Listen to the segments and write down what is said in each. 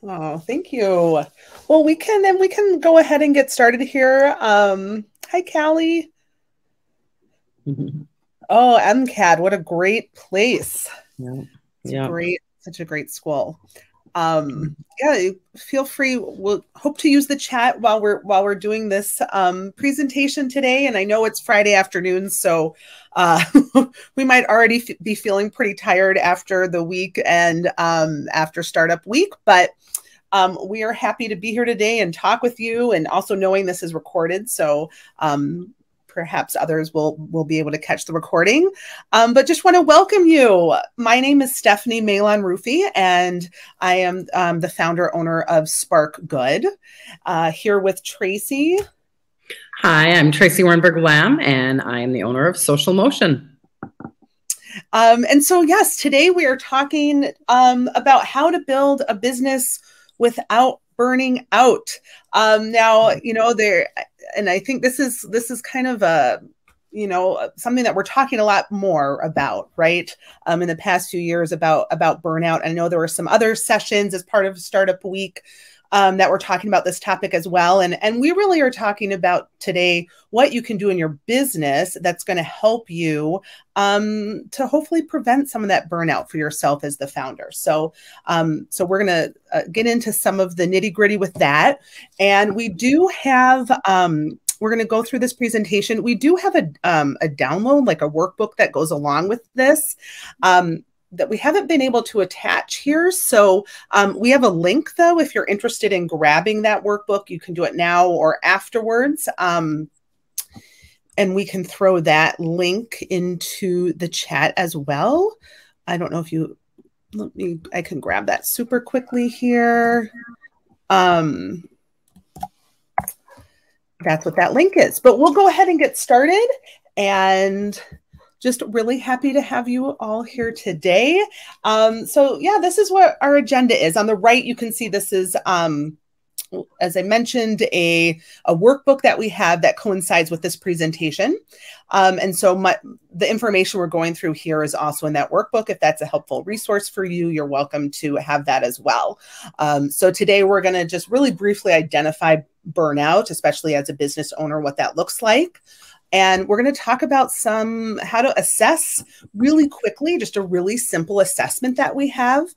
Oh, thank you. Well, we can go ahead and get started here. Hi, Callie. Oh, MCAD, what a great place. Yeah. Such a great school. Yeah, feel free. We'll hope to use the chat while we're doing this presentation today. And I know it's Friday afternoon, so we might already be feeling pretty tired after the week and after startup week, but we are happy to be here today and talk with you, and also knowing this is recorded. So perhaps others will be able to catch the recording. But just want to welcome you. My name is Stephanie Malon-Rufi, and I am the founder owner of Spark Good, here with Traci. Hi, I'm Traci Warnberg-Lemm, and I am the owner of Social Motion. And so, yes, today we are talking about how to build a business without burning out. Now, and I think this is kind of something that we're talking a lot more about, right? In the past few years about burnout. I know there were some other sessions as part of Startup Week that we're talking about this topic as well. And we really are talking about today what you can do in your business that's going to help you to hopefully prevent some of that burnout for yourself as the founder. So we're going to get into some of the nitty gritty with that. And we do have, we're going to go through this presentation. We do have a download, like a workbook that goes along with this. That we haven't been able to attach here. So we have a link, though, if you're interested in grabbing that workbook. You can do it now or afterwards. And we can throw that link into the chat as well. I don't know if you, I can grab that super quickly here. That's what that link is. But we'll go ahead and get started. And just really happy to have you all here today. So yeah, this is what our agenda is. On the right, you can see this is, as I mentioned, a workbook that we have that coincides with this presentation. And so the information we're going through here is also in that workbook. If that's a helpful resource for you, you're welcome to have that as well. So today we're going to just really briefly identify burnout, especially as a business owner, what that looks like. And we're going to talk about how to assess really quickly, just a really simple assessment that we have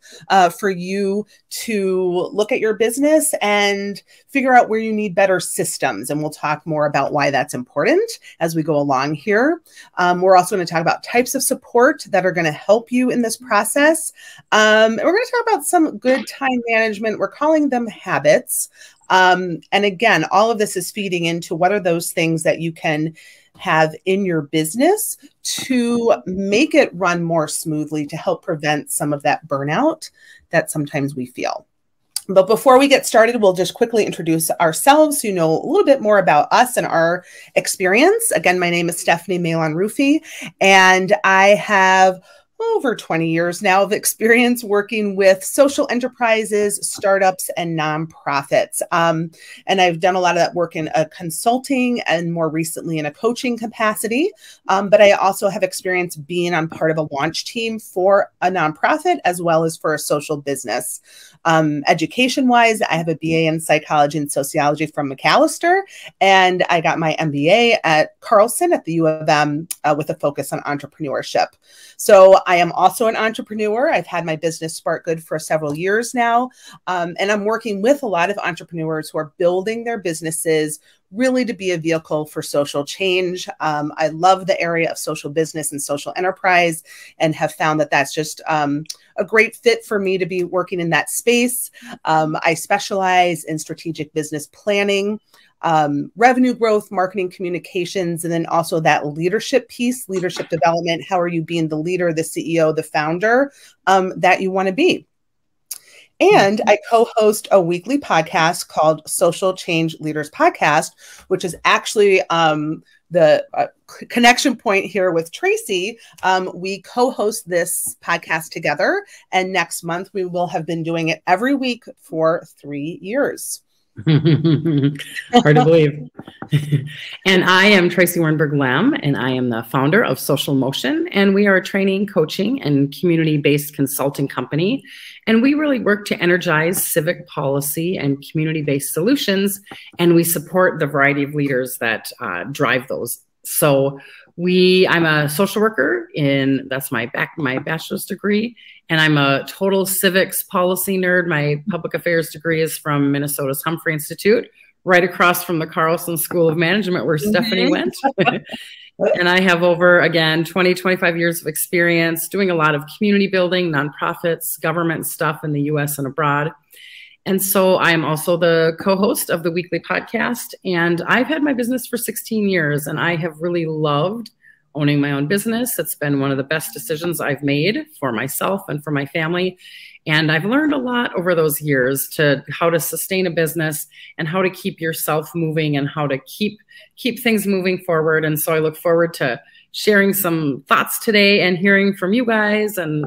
for you to look at your business and figure out where you need better systems. And we'll talk more about why that's important as we go along here. We're also going to talk about types of support that are going to help you in this process. And we're going to talk about some good time management. We're calling them habits. And again, all of this is feeding into what are those things that you can have in your business to make it run more smoothly to help prevent some of that burnout that sometimes we feel. But before we get started, we'll just quickly introduce ourselves so you know a little bit more about us and our experience. Again, my name is Stephanie Malon-Rufi, and I have over 20 years now of experience working with social enterprises, startups, and nonprofits. And I've done a lot of that work in a consulting and more recently in a coaching capacity. But I also have experience being on part of a launch team for a nonprofit as well as for a social business. Education-wise, I have a BA in psychology and sociology from Macalester, and I got my MBA at Carlson at the U of M with a focus on entrepreneurship. So I am also an entrepreneur. I've had my business Spark Good for several years now, and I'm working with a lot of entrepreneurs who are building their businesses really to be a vehicle for social change. I love the area of social business and social enterprise and have found that that's just a great fit for me to be working in that space. I specialize in strategic business planning, revenue growth, marketing communications, and then also that leadership piece, leadership development. How are you being the leader, the CEO, the founder that you want to be? And I co-host a weekly podcast called Social Change Leaders Podcast, which is actually the connection point here with Traci. We co-host this podcast together, and next month we will have been doing it every week for 3 years. Hard to believe. And I am Traci Warnberg-Lemm, and I am the founder of Social Motion, and we are a training, coaching, and community-based consulting company. And we really work to energize civic policy and community-based solutions, and we support the variety of leaders that drive those. So I'm a social worker that's my bachelor's degree, and I'm a total civics policy nerd. My public affairs degree is from Minnesota's Humphrey Institute, right across from the Carlson School of Management where Stephanie went. And I have over, again, 25 years of experience doing a lot of community building, nonprofits, government stuff in the US and abroad. And so I'm also the co-host of the weekly podcast, and I've had my business for 16 years, and I have really loved owning my own business. It's been one of the best decisions I've made for myself and for my family. And I've learned a lot over those years to how to sustain a business and how to keep yourself moving and how to keep things moving forward. And so I look forward to sharing some thoughts today and hearing from you guys, and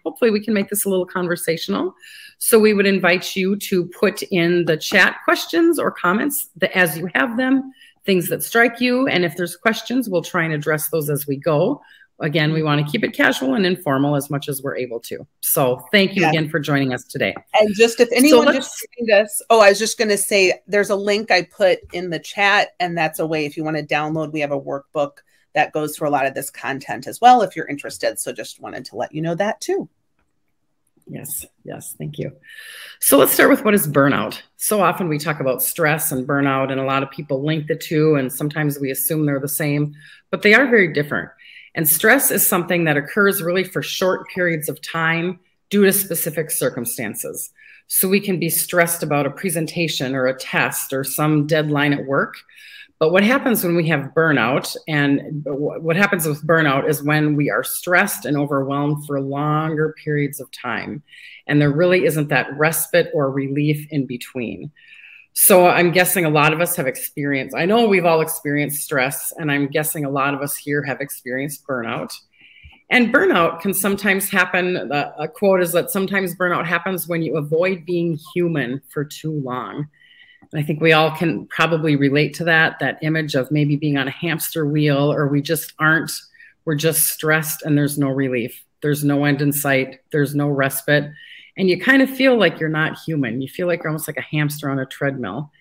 hopefully we can make this a little conversational. So we would invite you to put in the chat questions or comments as you have them, things that strike you. And if there's questions, we'll try and address those as we go. Again, we want to keep it casual and informal as much as we're able to. So thank you again for joining us today. And just if anyone just joined us, I was just going to say, there's a link I put in the chat, and that's a way if you want to download. We have a workbook that goes through a lot of this content as well, if you're interested. So just wanted to let you know that too. Yes, thank you. So let's start with what is burnout. So often we talk about stress and burnout, and a lot of people link the two, and sometimes we assume they're the same, but they are very different. And stress is something that occurs really for short periods of time due to specific circumstances. So we can be stressed about a presentation or a test or some deadline at work. But what happens when we have burnout, and what happens with burnout is when we are stressed and overwhelmed for longer periods of time, and there really isn't that respite or relief in between. So I'm guessing a lot of us have experienced, I know we've all experienced stress, and I'm guessing a lot of us here have experienced burnout. And burnout can sometimes happen, a quote is that sometimes burnout happens when you avoid being human for too long. And I think we all can probably relate to that image of maybe being on a hamster wheel, or we're just stressed and there's no relief. There's no end in sight. There's no respite. And you kind of feel like you're not human. You feel like you're almost like a hamster on a treadmill.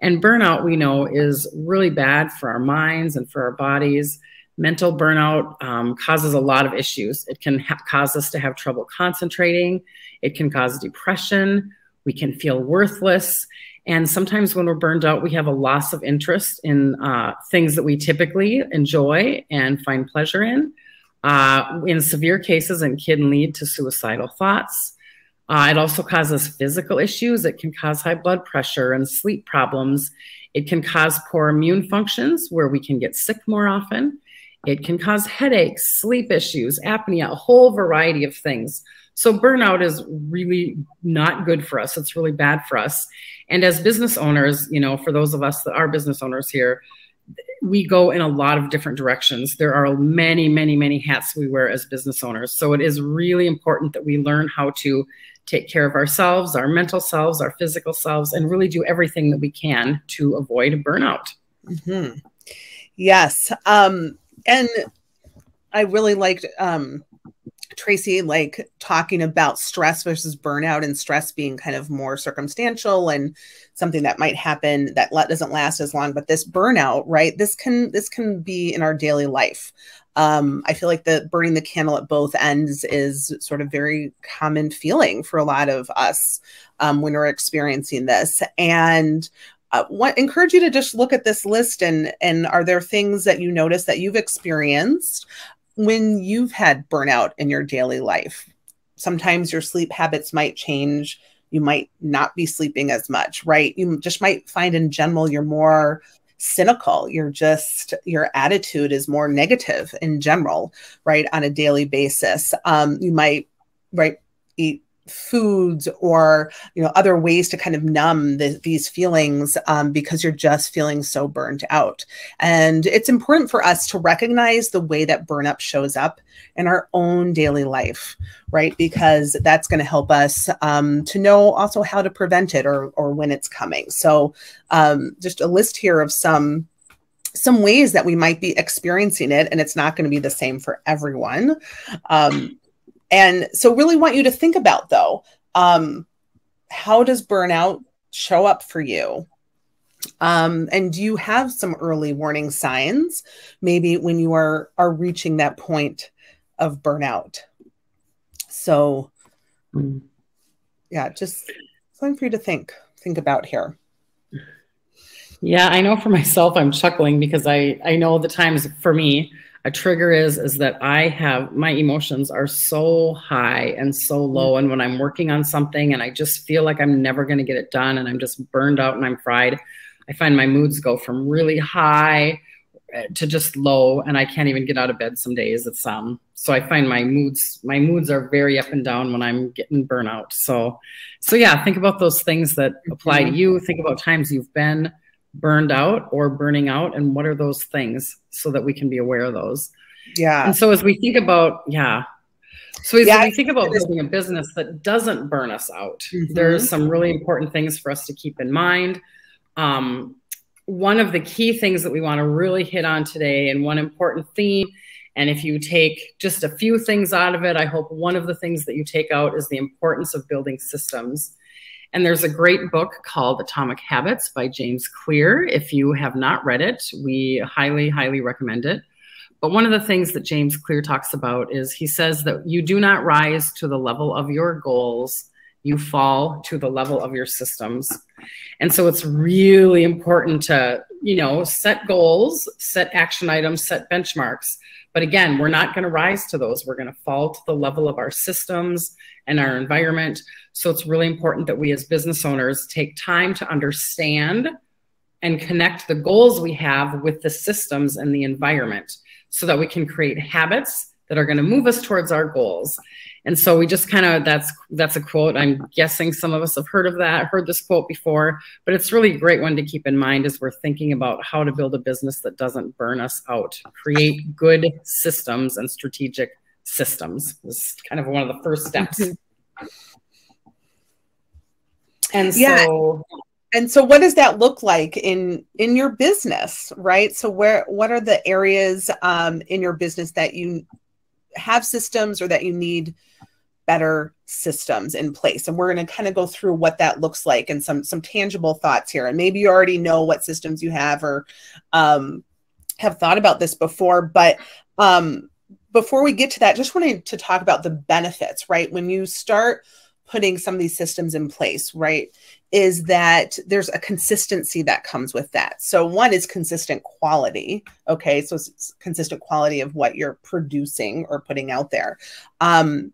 And burnout, we know, is really bad for our minds and for our bodies. Mental burnout causes a lot of issues. It can cause us to have trouble concentrating. It can cause depression. We can feel worthless. And sometimes when we're burned out, we have a loss of interest in things that we typically enjoy and find pleasure in. In severe cases, it can lead to suicidal thoughts. It also causes physical issues. It can cause high blood pressure and sleep problems. It can cause poor immune functions where we can get sick more often. It can cause headaches, sleep issues, apnea, a whole variety of things. So burnout is really not good for us. It's really bad for us. And as business owners, for those of us that are business owners here, we go in a lot of different directions. There are many, many, many hats we wear as business owners. So it is really important that we learn how to take care of ourselves, our mental selves, our physical selves, and really do everything that we can to avoid burnout. Mm-hmm. Yes. And I really liked Traci talking about stress versus burnout, and stress being kind of more circumstantial and something that might happen that doesn't last as long. But this burnout, right? This can be in our daily life. I feel like burning the candle at both ends is sort of very common feeling for a lot of us when we're experiencing this. And encourage you to just look at this list, and are there things that you notice that you've experienced when you've had burnout in your daily life? Sometimes your sleep habits might change. You might not be sleeping as much, right? You just might find in general you're more cynical. Your attitude is more negative in general, right? On a daily basis. You might, eat foods or, other ways to kind of numb these feelings, because you're just feeling so burnt out. And it's important for us to recognize the way that burnout shows up in our own daily life, right? Because that's going to help us to know also how to prevent it or when it's coming. So just a list here of some ways that we might be experiencing it, and it's not going to be the same for everyone. And so really want you to think about, though, how does burnout show up for you? And do you have some early warning signs, maybe when you are reaching that point of burnout? So yeah, just something for you to think about here. Yeah, I know for myself, I'm chuckling because I know the times for me, a trigger is that my emotions are so high and so low. And when I'm working on something and I just feel like I'm never going to get it done and I'm just burned out and I'm fried, I find my moods go from really high to just low, and I can't even get out of bed some days. It's so I find my moods are very up and down when I'm getting burnout. So yeah, think about those things that apply to you. Think about times you've been burned out or burning out, and what are those things so that we can be aware of those. Yeah. And so as we think about, we think about building a business that doesn't burn us out, there's some really important things for us to keep in mind. One of the key things that we want to really hit on today, and one important theme, and if you take just a few things out of it, I hope one of the things that you take out is the importance of building systems. And there's a great book called Atomic Habits by James Clear. If you have not read it, we highly, highly recommend it. But one of the things that James Clear talks about is he says that you do not rise to the level of your goals, you fall to the level of your systems. And so it's really important to, set goals, set action items, set benchmarks. But again, we're not going to rise to those. We're going to fall to the level of our systems and our environment. So it's really important that we as business owners take time to understand and connect the goals we have with the systems and the environment so that we can create habits that are going to move us towards our goals. And so we just kind of, that's a quote. I'm guessing some of us have heard this quote before, but it's really a great one to keep in mind as we're thinking about how to build a business that doesn't burn us out. Create good systems and strategic systems. This is kind of one of the first steps. And so, and so what does that look like in your business, right? So what are the areas in your business that you have systems or that you need better systems in place? And we're going to kind of go through what that looks like and some tangible thoughts here. And maybe you already know what systems you have or have thought about this before, but before we get to that, just wanted to talk about the benefits, right? When you start putting some of these systems in place, right, is that there's a consistency that comes with that. So one is consistent quality. Okay. So it's consistent quality of what you're producing or putting out there. And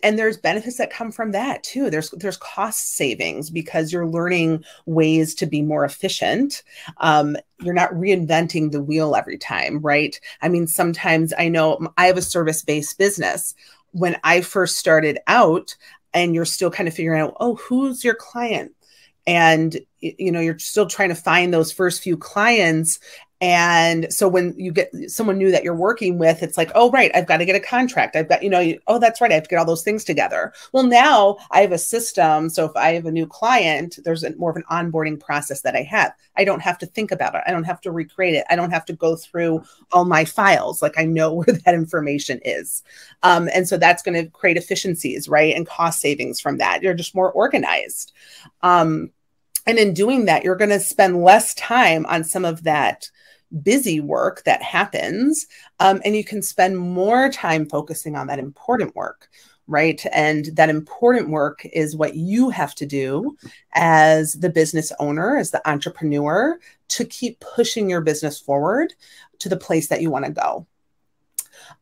there's benefits that come from that too. There's cost savings because you're learning ways to be more efficient. You're not reinventing the wheel every time, right? I mean, sometimes I know I have a service-based business. When I first started out, and you're still kind of figuring out, who's your client? And, you're still trying to find those first few clients. And so when you get someone new that you're working with, it's like, oh, right, I've got to get a contract. I've got, oh, that's right, I have to get all those things together. Well, now I have a system. So if I have a new client, there's more of an onboarding process that I have. I don't have to think about it. I don't have to recreate it. I don't have to go through all my files. Like I know where that information is. And so that's going to create efficiencies, right? And cost savings from that. You're just more organized. And in doing that, you're going to spend less time on some of that busy work that happens. And you can spend more time focusing on that important work, right? And that important work is what you have to do as the business owner, as the entrepreneur, to keep pushing your business forward to the place that you want to go.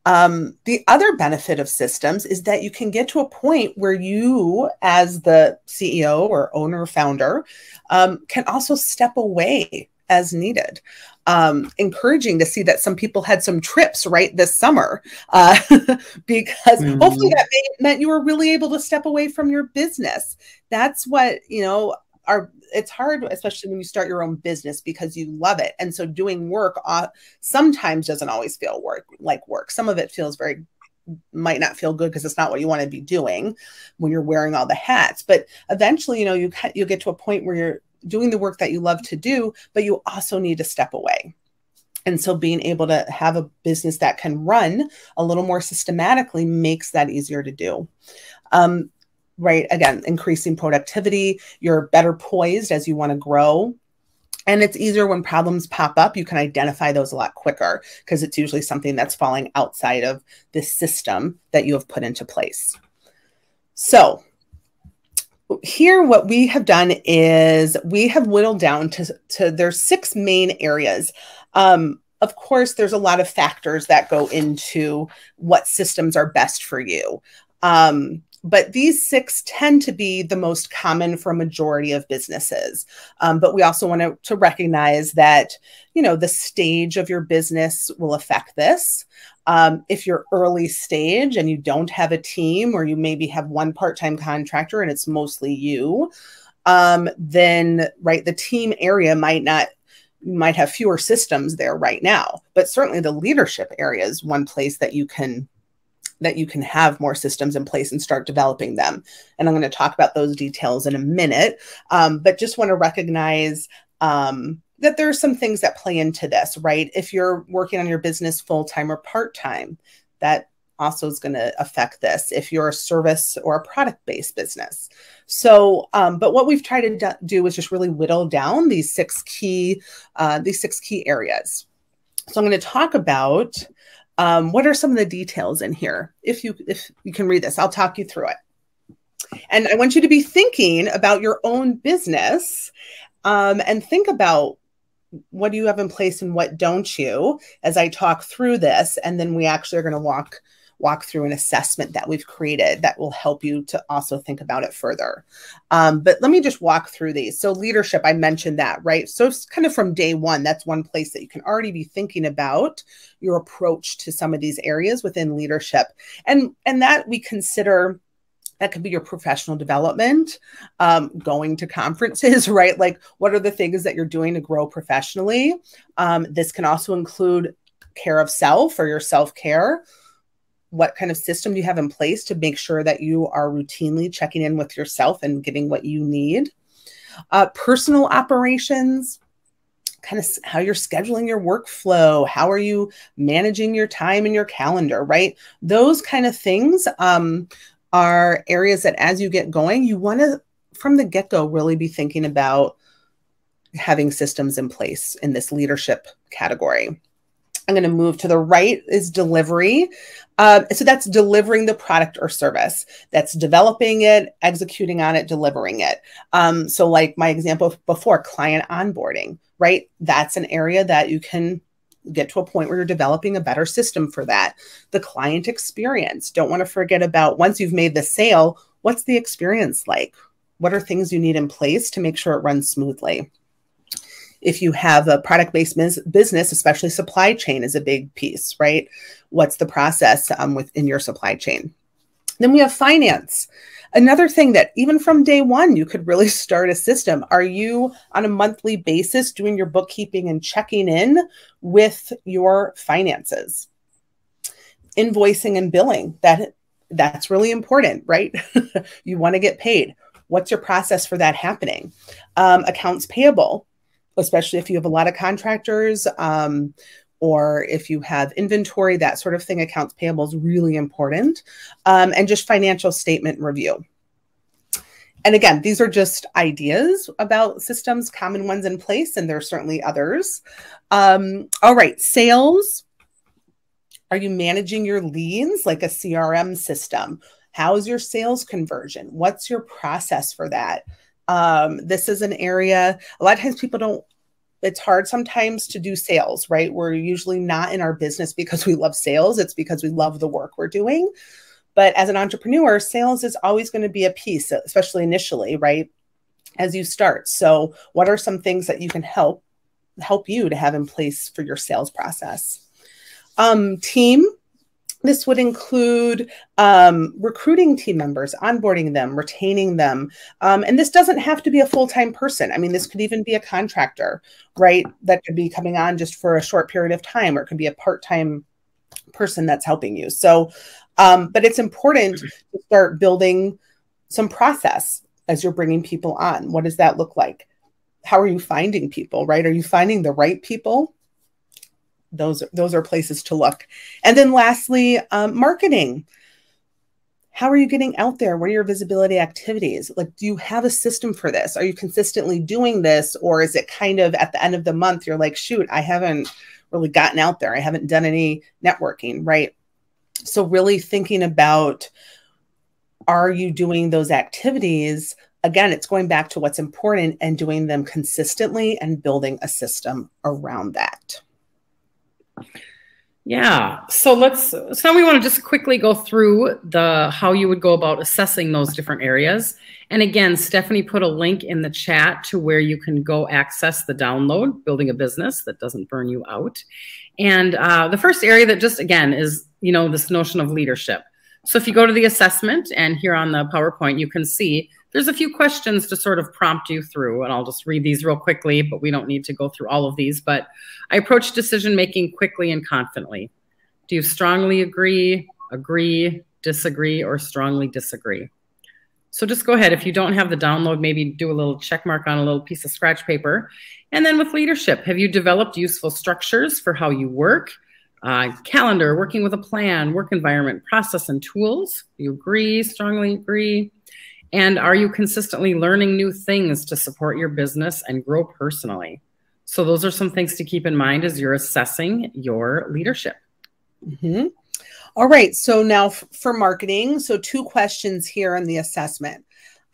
The other benefit of systems is that you can get to a point where you, as the CEO or owner, founder, can also step away as needed. Encouraging to see that some people had some trips right this summer, because hopefully that meant you were really able to step away from your business. That's what, it's hard, especially when you start your own business, because you love it. And so doing work sometimes doesn't always feel like work. Some of it might not feel good because it's not what you want to be doing when you're wearing all the hats. But eventually, you get to a point where you're doing the work that you love to do, but you also need to step away. And so being able to have a business that can run a little more systematically makes that easier to do. Right. Again, increasing productivity, you're better poised as you want to grow. And it's easier when problems pop up. You can identify those a lot quicker because it's usually something that's falling outside of this system that you have put into place. So here, what we have done is we have whittled down to there's 6 main areas. Of course, there's a lot of factors that go into what systems are best for you. But these 6 tend to be the most common for a majority of businesses. But we also want to recognize that, the stage of your business will affect this. If you're early stage and you don't have a team, or you maybe have one part-time contractor and it's mostly you, then the team area might have fewer systems there right now. But certainly the leadership area is one place that you can have more systems in place and start developing them. And I'm going to talk about those details in a minute. But just want to recognize that there are some things that play into this, right? If you're working on your business full-time or part-time, that also is going to affect this if you're a service or a product-based business. So, but what we've tried to do is just really whittle down these 6 key areas. So I'm going to talk about what are some of the details in here. If you can read this, I'll talk you through it. And I want you to be thinking about your own business and think about what do you have in place and what don't you as I talk through this. And then we actually are going to walk through an assessment that we've created that will help you to also think about it further. But let me just walk through these. So leadership, I mentioned that, right? So it's kind of from day one, that's one place that you can already be thinking about your approach to some of these areas within leadership. And that we consider, that could be your professional development, going to conferences, right? Like, what are the things that you're doing to grow professionally? This can also include care of self or your self-care. What kind of system do you have in place to make sure that you are routinely checking in with yourself and getting what you need? Personal operations, kind of how you're scheduling your workflow. How are you managing your time and your calendar, right? Those kind of things are areas that as you get going, you want to, from the get-go, really be thinking about having systems in place in this leadership category. I'm going to move to the right is delivery. So that's delivering the product or service. That's developing it, executing on it, delivering it. So like my example before, client onboarding, right? That's an area that you can get to a point where you're developing a better system for that. The client experience. Don't want to forget about once you've made the sale, what's the experience like? What are things you need in place to make sure it runs smoothly? If you have a product-based business, especially supply chain is a big piece, right? What's the process within your supply chain? Then we have finance. Another thing that even from day one, you could really start a system. Are you on a monthly basis doing your bookkeeping and checking in with your finances? Invoicing and billing, that's really important, right? You want to get paid. What's your process for that happening? Accounts payable, especially if you have a lot of contractors, or if you have inventory, that sort of thing. Accounts payable is really important. And just financial statement review. And again, these are just ideas about systems, common ones in place, and there are certainly others. All right, sales. Are you managing your leads like a CRM system? How's your sales conversion? What's your process for that? This is an area, a lot of times people don't, it's hard sometimes to do sales, right? We're usually not in our business because we love sales. It's because we love the work we're doing. But as an entrepreneur, sales is always going to be a piece, especially initially, right? As you start. So what are some things that you can help help you to have in place for your sales process. Team. This would include recruiting team members, onboarding them, retaining them. And this doesn't have to be a full-time person. I mean, this could even be a contractor, right? That could be coming on just for a short period of time, or it could be a part-time person that's helping you. So, but it's important to start building some process as you're bringing people on. What does that look like? How are you finding people, right? Are you finding the right people? Those are places to look. And then lastly, marketing. How are you getting out there? What are your visibility activities? Like, do you have a system for this? Are you consistently doing this? Or is it kind of at the end of the month, you're like, shoot, I haven't really gotten out there. I haven't done any networking, right? So really thinking about, are you doing those activities? Again, it's going back to what's important and doing them consistently and building a system around that. Yeah. So now we want to just quickly go through how you would go about assessing those different areas. And again, Stephanie put a link in the chat to where you can go access the download, Building a Business That Doesn't Burn You Out. And the first area that just, again, is, this notion of leadership. So if you go to the assessment, and here on the PowerPoint, you can see there's a few questions to sort of prompt you through, and I'll just read these real quickly, but we don't need to go through all of these. But I approach decision-making quickly and confidently. Do you strongly agree, disagree, or strongly disagree? So just go ahead. If you don't have the download, maybe do a little check mark on a little piece of scratch paper. And then with leadership, have you developed useful structures for how you work? Calendar, working with a plan, work environment, process, and tools. Do you agree, strongly agree? And are you consistently learning new things to support your business and grow personally? So those are some things to keep in mind as you're assessing your leadership. Mm-hmm. All right. So now for marketing. So 2 questions here in the assessment.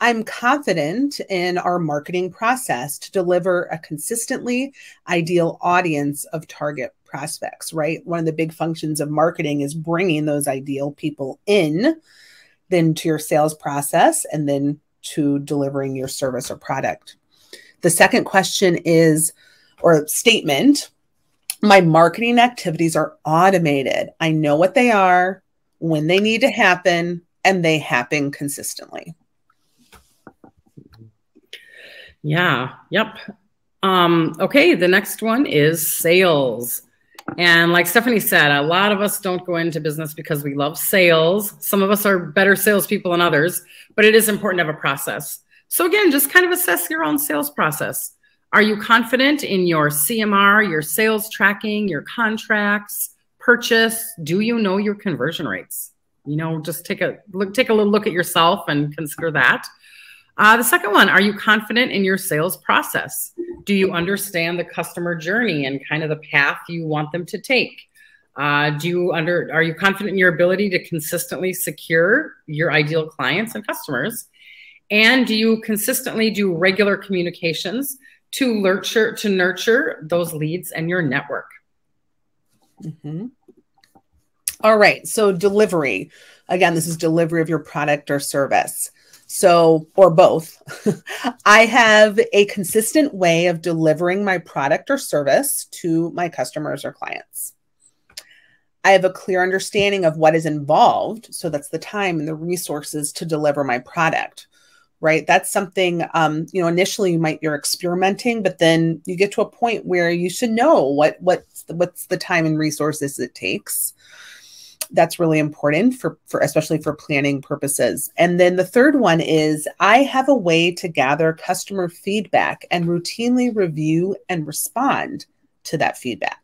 I'm confident in our marketing process to deliver a consistently ideal audience of target prospects, right? One of the big functions of marketing is bringing those ideal people in, then to your sales process, and then to delivering your service or product. The second question is, or statement, my marketing activities are automated. I know what they are, when they need to happen, and they happen consistently. Yeah. Yep. Okay. The next one is sales. And like Stephanie said, a lot of us don't go into business because we love sales. Some of us are better salespeople than others, but it is important to have a process. So again, just kind of assess your own sales process. Are you confident in your CMR, your sales tracking, your contracts, purchase? Do you know your conversion rates? Just take a little look at yourself and consider that. The second one, are you confident in your sales process? Do you understand the customer journey and kind of the path you want them to take? Are you confident in your ability to consistently secure your ideal clients and customers? And do you consistently do regular communications to nurture those leads and your network? Mm-hmm. All right. So delivery. Again, this is delivery of your product or service. So, or both. I have a consistent way of delivering my product or service to my customers or clients. I have a clear understanding of what is involved. So that's the time and the resources to deliver my product, right? That's something, initially you're experimenting, but then you get to a point where you should know what's the time and resources it takes. That's really important for especially for planning purposes. And then the third one is I have a way to gather customer feedback and routinely review and respond to that feedback.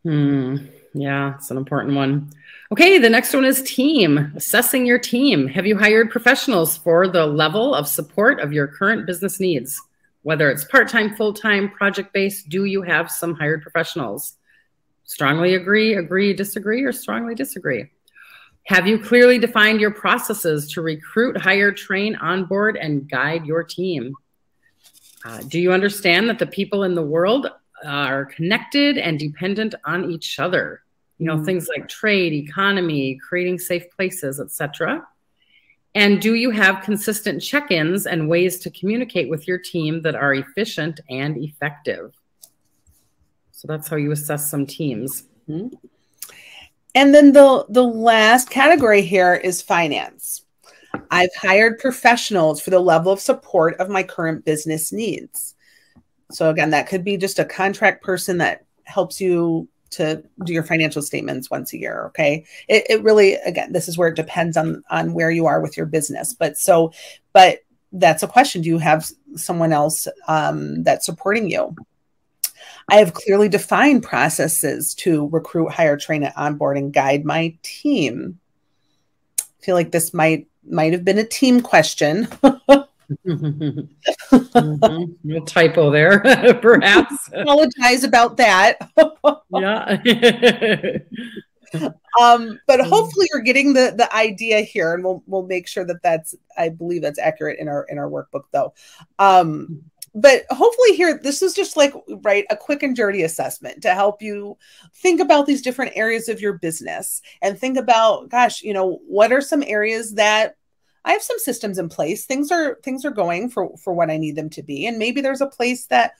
Yeah, it's an important one. Okay, the next one is team. Assessing your team. Have you hired professionals for the level of support of your current business needs? Whether it's part-time, full-time, project-based, do you have some hired professionals? Strongly agree, disagree, or strongly disagree? Have you clearly defined your processes to recruit, hire, train, onboard, and guide your team? Do you understand that the people in the world are connected and dependent on each other? Things like trade, economy, creating safe places, etc. And do you have consistent check-ins and ways to communicate with your team that are efficient and effective? So that's how you assess some teams. Mm-hmm. And then the last category here is finance. I've hired professionals for the level of support of my current business needs. So again, that could be just a contract person that helps you to do your financial statements once a year. Okay. It really, again, this is where it depends on where you are with your business. But that's a question. Do you have someone else that's supporting you? I have clearly defined processes to recruit, hire, train, and onboard and guide my team. I feel like this might have been a team question. No typo there, perhaps. Apologize about that. Yeah. But hopefully you're getting the idea here, and we'll make sure that I believe that's accurate in our workbook though. But hopefully here, this is just like, right, a quick and dirty assessment to help you think about these different areas of your business and think about, gosh, what are some areas that I have some systems in place. Things are going for what I need them to be. And maybe there's a place that,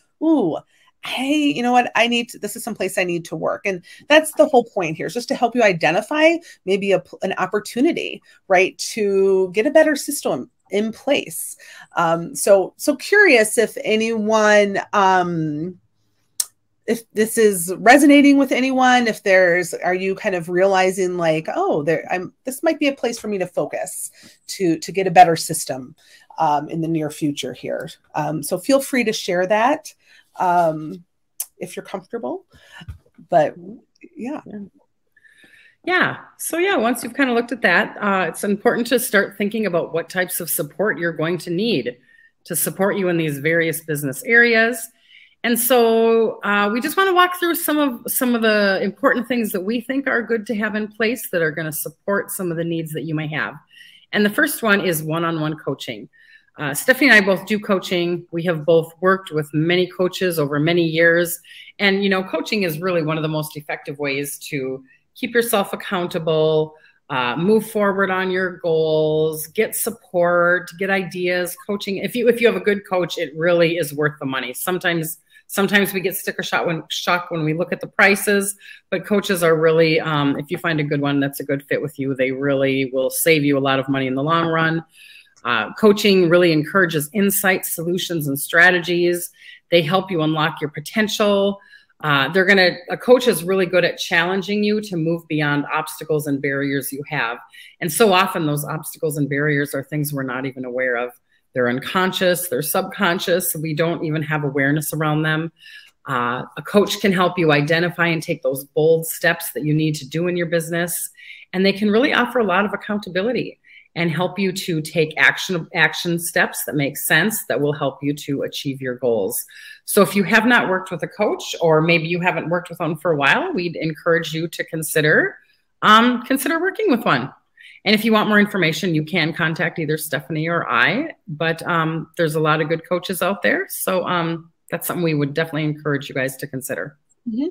hey, you know what? this is some place I need to work. And that's the whole point here, is just to help you identify maybe an opportunity, right, to get a better system in place. So curious if anyone, if this is resonating with anyone, are you kind of realizing like, this might be a place for me to focus to get a better system in the near future here. So feel free to share that if you're comfortable, but yeah. Yeah. So yeah, once you've kind of looked at that, it's important to start thinking about what types of support you're going to need to support you in these various business areas. And so we just want to walk through some of the important things that we think are good to have in place that are going to support some of the needs that you may have. And the first one is one-on-one coaching. Stephanie and I both do coaching. We have both worked with many coaches over many years. And, coaching is really one of the most effective ways to keep yourself accountable, move forward on your goals, get support, get ideas. Coaching, if you have a good coach, it really is worth the money. Sometimes we get sticker shock when we look at the prices, but coaches are really, if you find a good one that's a good fit with you, they really will save you a lot of money in the long run. Coaching really encourages insights, solutions, and strategies. They help you unlock your potential. A coach is really good at challenging you to move beyond obstacles and barriers you have. And so often those obstacles and barriers are things we're not even aware of. They're unconscious, they're subconscious. We don't even have awareness around them. A coach can help you identify and take those bold steps that you need to do in your business. And they can really offer a lot of accountability and help you to take action steps that make sense, that will help you to achieve your goals. So if you have not worked with a coach, or maybe you haven't worked with one for a while, we'd encourage you to consider working with one. And if you want more information, you can contact either Stephanie or I, but there's a lot of good coaches out there. So that's something we would definitely encourage you guys to consider. Mm-hmm.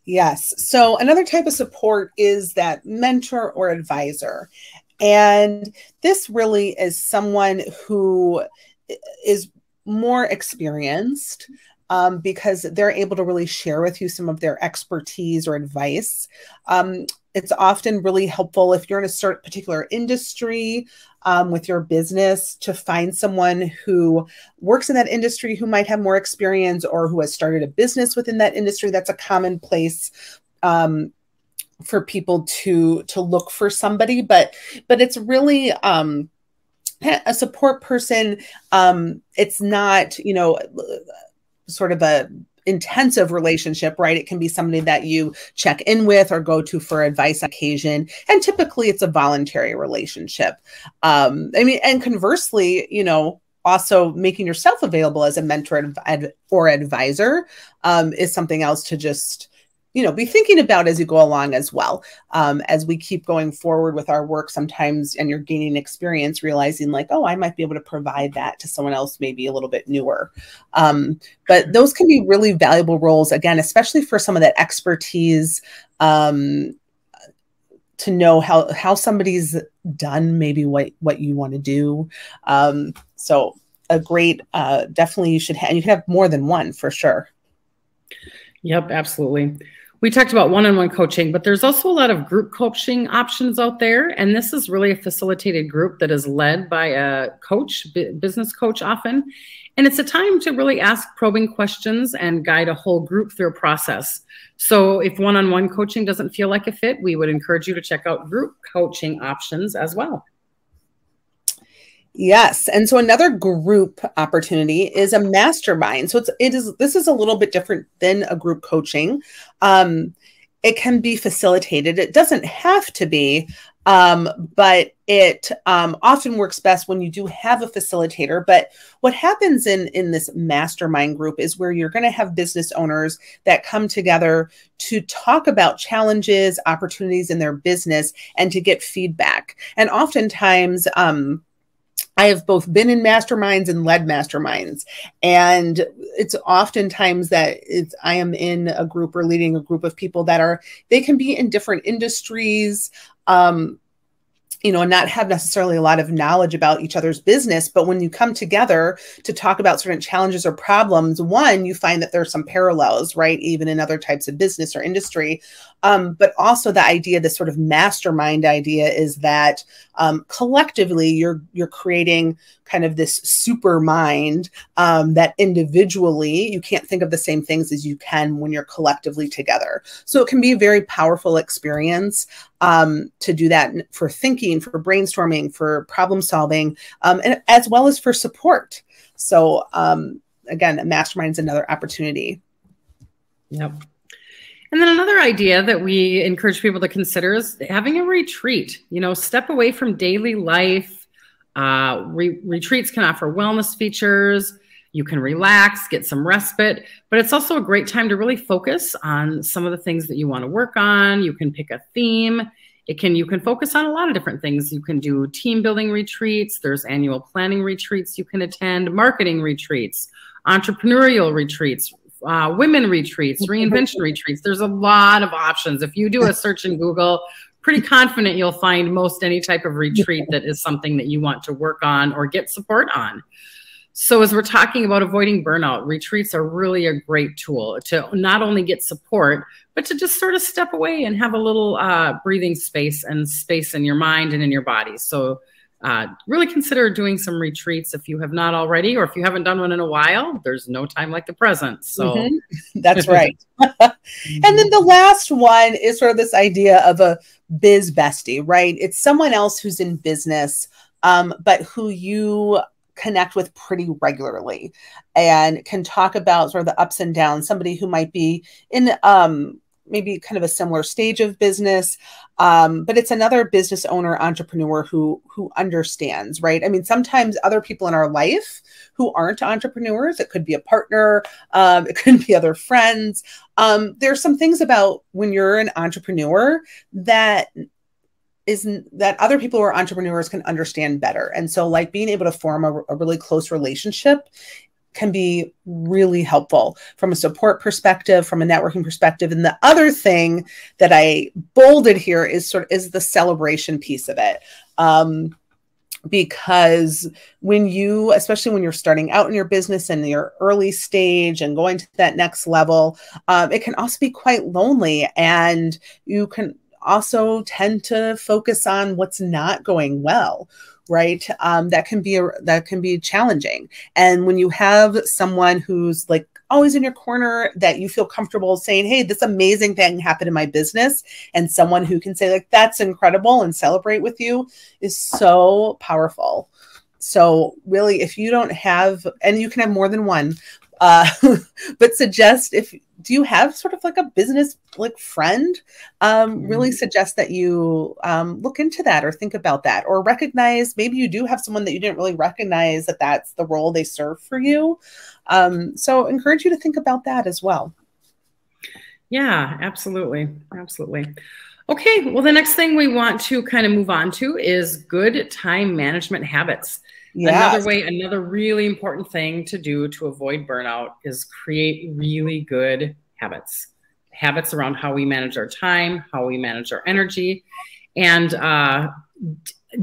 Yes. So another type of support is that mentor or advisor. And this really is someone who is more experienced because they're able to really share with you some of their expertise or advice. It's often really helpful if you're in a particular industry with your business to find someone who works in that industry who might have more experience or who has started a business within that industry. That's a common place for people to look for somebody, but it's really a support person. It's not, sort of a intensive relationship, right? It can be somebody that you check in with or go to for advice on occasion. And typically it's a voluntary relationship. And conversely, also making yourself available as a mentor or advisor is something else to just be thinking about as you go along as well. As we keep going forward with our work sometimes, and you're gaining experience, realizing like, I might be able to provide that to someone else, maybe a little bit newer. But those can be really valuable roles, again, especially for some of that expertise, to know how somebody's done maybe what you want to do. So a great, definitely you can have more than one for sure. Yep, absolutely. We talked about one-on-one coaching, but there's also a lot of group coaching options out there. And this is really a facilitated group that is led by a coach, business coach often. And it's a time to really ask probing questions and guide a whole group through a process. So if one-on-one coaching doesn't feel like a fit, we would encourage you to check out group coaching options as well. Yes. And so another group opportunity is a mastermind. So this is a little bit different than a group coaching. It can be facilitated. It doesn't have to be, but it often works best when you do have a facilitator. But what happens in this mastermind group is where you're going to have business owners that come together to talk about challenges, opportunities in their business, and to get feedback. And oftentimes, I have both been in masterminds and led masterminds. And it's oftentimes that I am in a group or leading a group of people that they can be in different industries, and not have necessarily a lot of knowledge about each other's business. But when you come together to talk about certain challenges or problems, one, you find that there's some parallels, right? Even in other types of business or industry. But also the idea, this sort of mastermind idea, is that collectively you're creating kind of this super mind that individually you can't think of the same things as you can when you're collectively together. So it can be a very powerful experience to do that for thinking, for brainstorming, for problem solving, and as well as for support. So again, a mastermind is another opportunity. Yep. And then another idea that we encourage people to consider is having a retreat. Step away from daily life. Retreats can offer wellness features. You can relax, get some respite, but it's also a great time to really focus on some of the things that you want to work on. You can pick a theme. You can focus on a lot of different things. You can do team building retreats. There's annual planning retreats you can attend, marketing retreats, entrepreneurial retreats, women retreats, reinvention retreats. There's a lot of options. If you do a search in Google, pretty confident you'll find most any type of retreat that is something that you want to work on or get support on. So as we're talking about avoiding burnout, retreats are really a great tool to not only get support, but to just sort of step away and have a little breathing space in your mind and in your body. So really consider doing some retreats if you have not already, or if you haven't done one in a while. There's no time like the present. So that's right. And then the last one is sort of this idea of a biz bestie, right? It's someone else who's in business, but who you connect with pretty regularly and can talk about sort of the ups and downs. Somebody who might be in maybe kind of a similar stage of business, but it's another business owner, entrepreneur who understands, right? I mean, sometimes other people in our life who aren't entrepreneurs, it could be a partner, it could be other friends. There's some things about when you're an entrepreneur that other people who are entrepreneurs can understand better. And so like being able to form a really close relationship can be really helpful from a support perspective, from a networking perspective. And the other thing that I bolded here is the celebration piece of it. Because especially when you're starting out in your business in your early stage and going to that next level, it can also be quite lonely, and you can also tend to focus on what's not going well, right? That can be challenging. And when you have someone who's like always in your corner that you feel comfortable saying, hey, this amazing thing happened in my business, and someone who can say like, that's incredible, and celebrate with you, is so powerful. So really, if you don't have, and you can have more than one, but do you have sort of like a business like friend? Really suggest that you look into that or think about that, or recognize maybe you do have someone that you didn't really recognize that that's the role they serve for you. So encourage you to think about that as well. Yeah, absolutely. Absolutely. Okay. Well, the next thing we want to kind of move on to is good time management habits. Yes. Another really important thing to do to avoid burnout is create really good habits around how we manage our time, how we manage our energy. And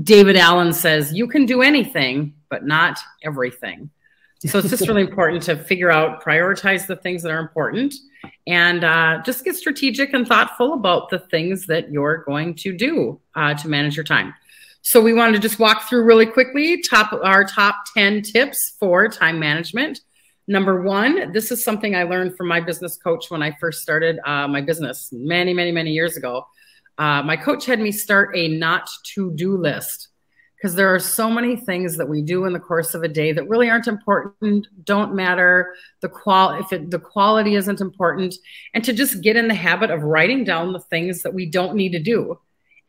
David Allen says, you can do anything, but not everything. So it's just really important to figure out, prioritize the things that are important, and just get strategic and thoughtful about the things that you're going to do to manage your time. So we wanted to just walk through really quickly our top 10 tips for time management. Number one, this is something I learned from my business coach when I first started my business many, many, many years ago. My coach had me start a not to-do list, because there are so many things that we do in the course of a day that really aren't important, don't matter, the quality isn't important, and to just get in the habit of writing down the things that we don't need to do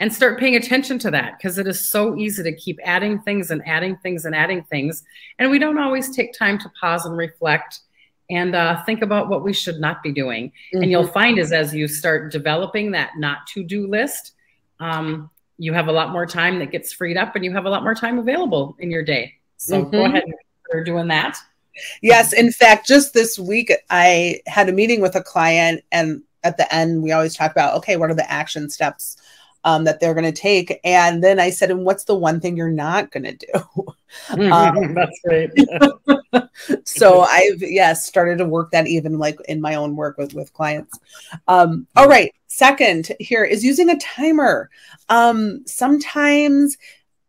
and start paying attention to that, because it is so easy to keep adding things and adding things and adding things, and we don't always take time to pause and reflect and think about what we should not be doing. And you'll find is as you start developing that not to-do list, you have a lot more time that gets freed up, and you have a lot more time available in your day. So go ahead and consider doing that. Yes. In fact, just this week, I had a meeting with a client, and at the end, we always talk about, okay, what are the action steps that they're going to take? And then I said, and what's the one thing you're not going to do? That's great. So I've, started to work that even like in my own work with clients. All right. Second here is using a timer. Sometimes,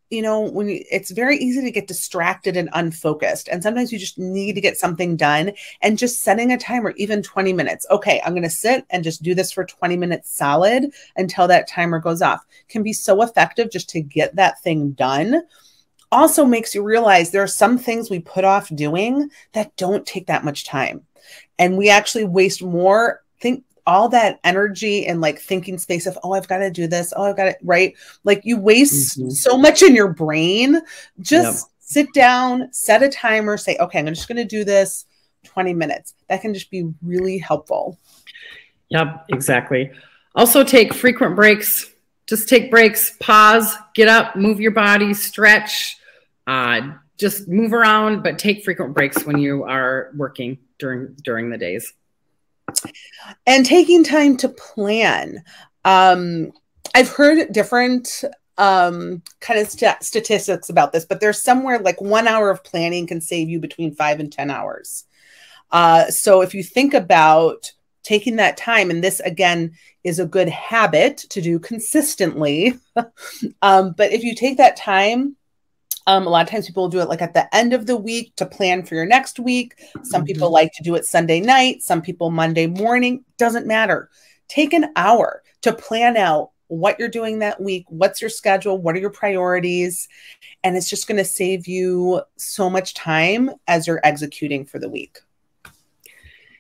you know, it's very easy to get distracted and unfocused. And sometimes you just need to get something done, and just setting a timer, even 20 minutes. Okay, I'm going to sit and just do this for 20 minutes solid until that timer goes off, can be so effective just to get that thing done. Also makes you realize there are some things we put off doing that don't take that much time. And we actually waste more, all that energy and like thinking space of, oh, I've got to do this. Oh, I've got it. Right. Like you waste so much in your brain. Just sit down, set a timer, say, okay, I'm just going to do this 20 minutes. That can just be really helpful. Yep, exactly. Also take frequent breaks. Just take breaks, pause, get up, move your body, stretch, just move around, but take frequent breaks when you are working during the days. And taking time to plan. I've heard different kind of statistics about this, but there's somewhere like 1 hour of planning can save you between 5 and 10 hours. So if you think about taking that time, and this again is a good habit to do consistently, but if you take that time, a lot of times people will do it like at the end of the week to plan for your next week. Some people like to do it Sunday night, some people Monday morning, doesn't matter. Take an hour to plan out what you're doing that week, what's your schedule, what are your priorities, and it's just going to save you so much time as you're executing for the week.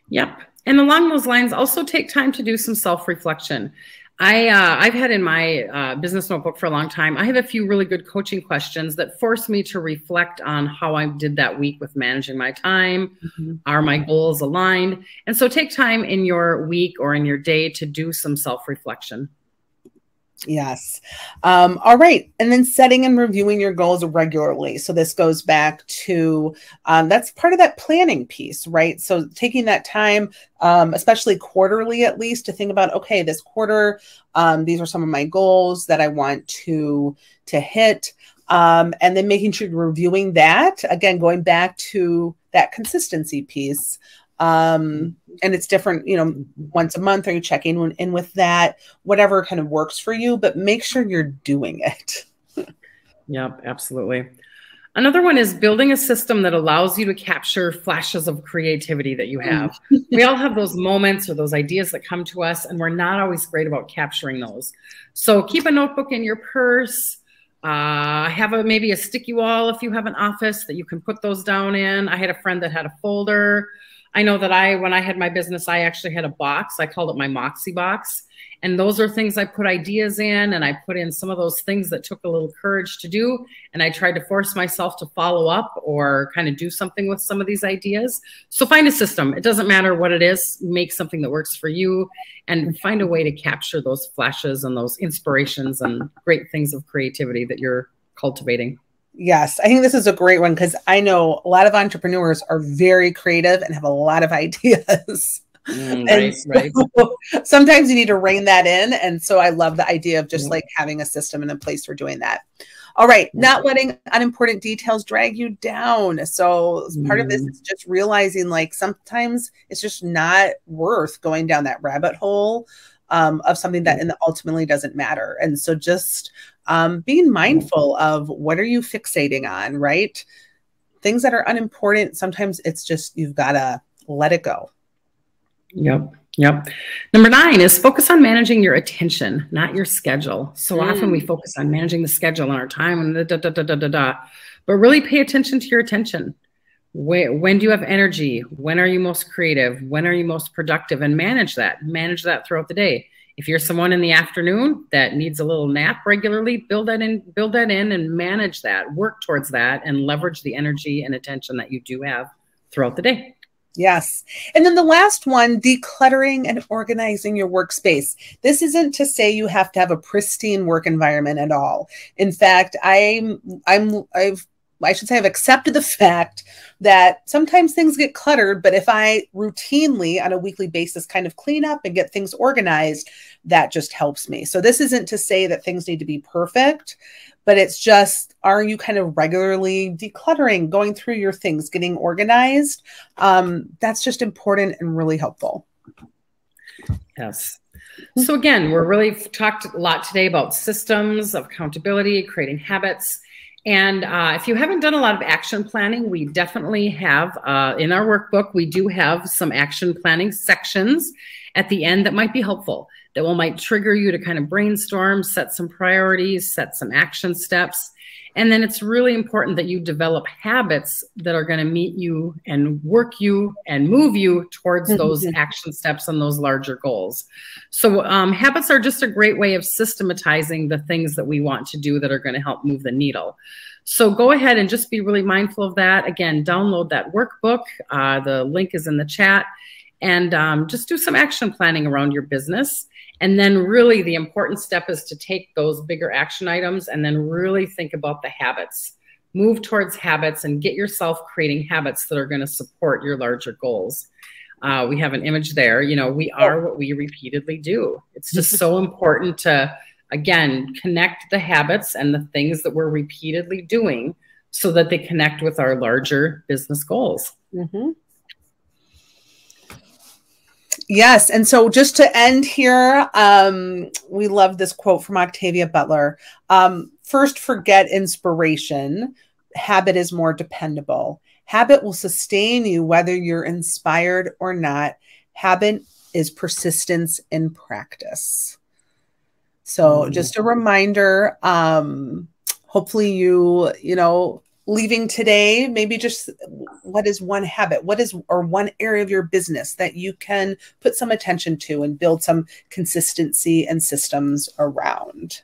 Yep. And along those lines, also take time to do some self-reflection. I've had in my business notebook for a long time, I have a few really good coaching questions that force me to reflect on how I did that week with managing my time. Are my goals aligned? And so take time in your week or in your day to do some self-reflection. Yes. All right. And then setting and reviewing your goals regularly. So this goes back to, that's part of that planning piece, right? So taking that time, especially quarterly, at least to think about, okay, this quarter, these are some of my goals that I want to hit. And then making sure you're reviewing that, again, going back to that consistency piece. And it's different, you know, once a month, are you checking in with that, whatever kind of works for you, but make sure you're doing it. Yep, absolutely. Another one is building a system that allows you to capture flashes of creativity that you have. We all have those moments or those ideas that come to us, and we're not always great about capturing those. So keep a notebook in your purse. Have maybe a sticky wall if you have an office that you can put those down in. I had a friend that had a folder. I know that when I had my business, I actually had a box. I called it my Moxie box. And those are things I put ideas in, and I put in some of those things that took a little courage to do. And I tried to force myself to follow up or kind of do something with some of these ideas. So find a system. It doesn't matter what it is. Make something that works for you and find a way to capture those flashes and those inspirations and great things of creativity that you're cultivating. Yes, I think this is a great one because I know a lot of entrepreneurs are very creative and have a lot of ideas. Right. Sometimes you need to rein that in. And so I love the idea of just like having a system and a place for doing that. All right. Not letting unimportant details drag you down. So part of this is just realizing like sometimes it's just not worth going down that rabbit hole of something that ultimately doesn't matter. And so just being mindful of what are you fixating on, right? Things that are unimportant. Sometimes it's just, you've got to let it go. Yep. Number 9 is focus on managing your attention, not your schedule. So often we focus on managing the schedule and our time and but really pay attention to your attention. When do you have energy? When are you most creative? When are you most productive? And manage that throughout the day. If you're someone in the afternoon that needs a little nap regularly, build that in and manage that, work towards that, and leverage the energy and attention that you do have throughout the day. Yes. And then the last one, decluttering and organizing your workspace. This isn't to say you have to have a pristine work environment at all. In fact, I've accepted the fact that sometimes things get cluttered, but if I routinely on a weekly basis kind of clean up and get things organized, that just helps me. So this isn't to say that things need to be perfect, but it's just, are you kind of regularly decluttering, going through your things, getting organized? That's just important and really helpful. Yes. So again, we're really talked a lot today about systems of accountability, creating habits. And if you haven't done a lot of action planning, we definitely have in our workbook, we do have some action planning sections at the end that might be helpful, that might trigger you to kind of brainstorm, set some priorities, set some action steps. And then it's really important that you develop habits that are going to meet you and work you and move you towards those action steps and those larger goals. So habits are just a great way of systematizing the things that we want to do that are going to help move the needle. So go ahead and just be really mindful of that. Again, download that workbook. The link is in the chat. And just do some action planning around your business. And then really the important step is to take those bigger action items and then really think about the habits. Move towards habits and get yourself creating habits that are going to support your larger goals. We have an image there. You know, we are what we repeatedly do. It's just so important to, again, connect the habits and the things that we're repeatedly doing so that they connect with our larger business goals. Yes. And so just to end here, we love this quote from Octavia Butler. First, forget inspiration. Habit is more dependable. Habit will sustain you whether you're inspired or not. Habit is persistence in practice. So just a reminder, hopefully you know, leaving today, maybe just what is one habit, or one area of your business that you can put some attention to and build some consistency and systems around.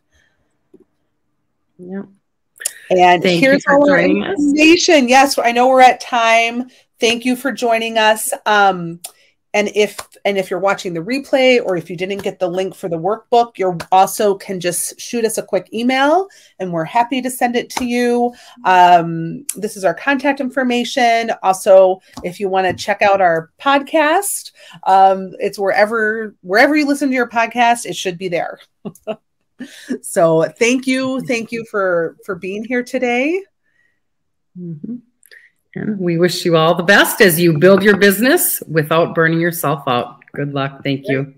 Yep. And here's our information. Yes, I know we're at time. Thank you for joining us. And if you're watching the replay, or if you didn't get the link for the workbook, you also can just shoot us a quick email and we're happy to send it to you. This is our contact information. Also, if you want to check out our podcast, it's wherever you listen to your podcast, it should be there. So thank you for being here today. And we wish you all the best as you build your business without burning yourself out. Good luck. Thank you.